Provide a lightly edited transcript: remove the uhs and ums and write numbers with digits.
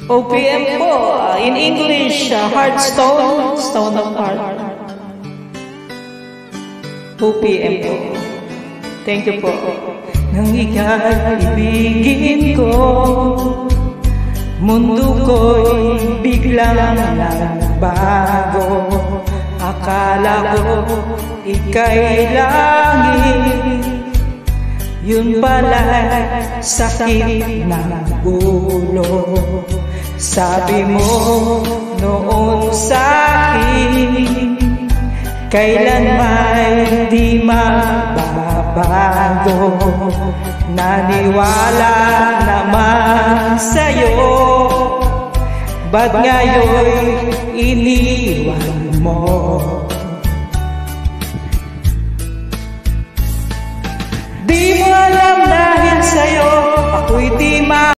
OPM po, in English, Heartstone, Stone of Heart. OPM po. Thank you po. Nang ika'y ibigin ko, mundo ko'y biglang nagbago. Akala ko ika'y langit, yun pala'y sakit ng ulo. Sabi mo noon sa'kin, kailan may di mababago. Naniwala naman sa'yo, ba't ngayon iniwan mo? Di mo alam dahil sa'yo ako'y di